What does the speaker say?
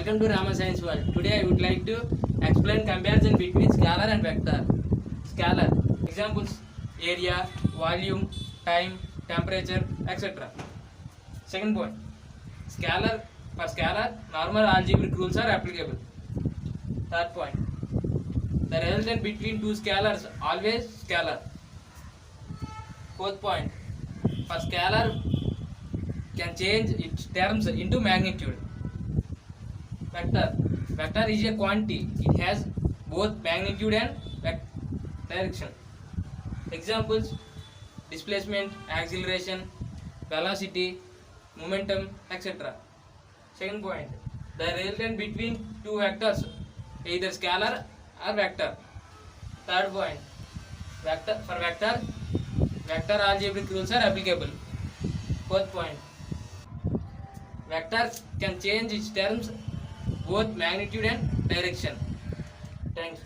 Welcome to Rama Science World. Today I would like to explain comparison between scalar and vector. Scalar examples: area, volume, time, temperature, etc. Second point, scalar for scalar normal algebraic rules are applicable. Third point, the resultant between two scalars always scalar. Fourth point, for scalar can change its terms into magnitude. Vector is a quantity. It has both magnitude and direction. Examples: displacement, acceleration, velocity, momentum, etc. Second point, the resultant between two vectors either scalar or vector. Third point, vector algebraic rules are applicable. Fourth point, vector can change its terms both magnitude and direction. Thanks.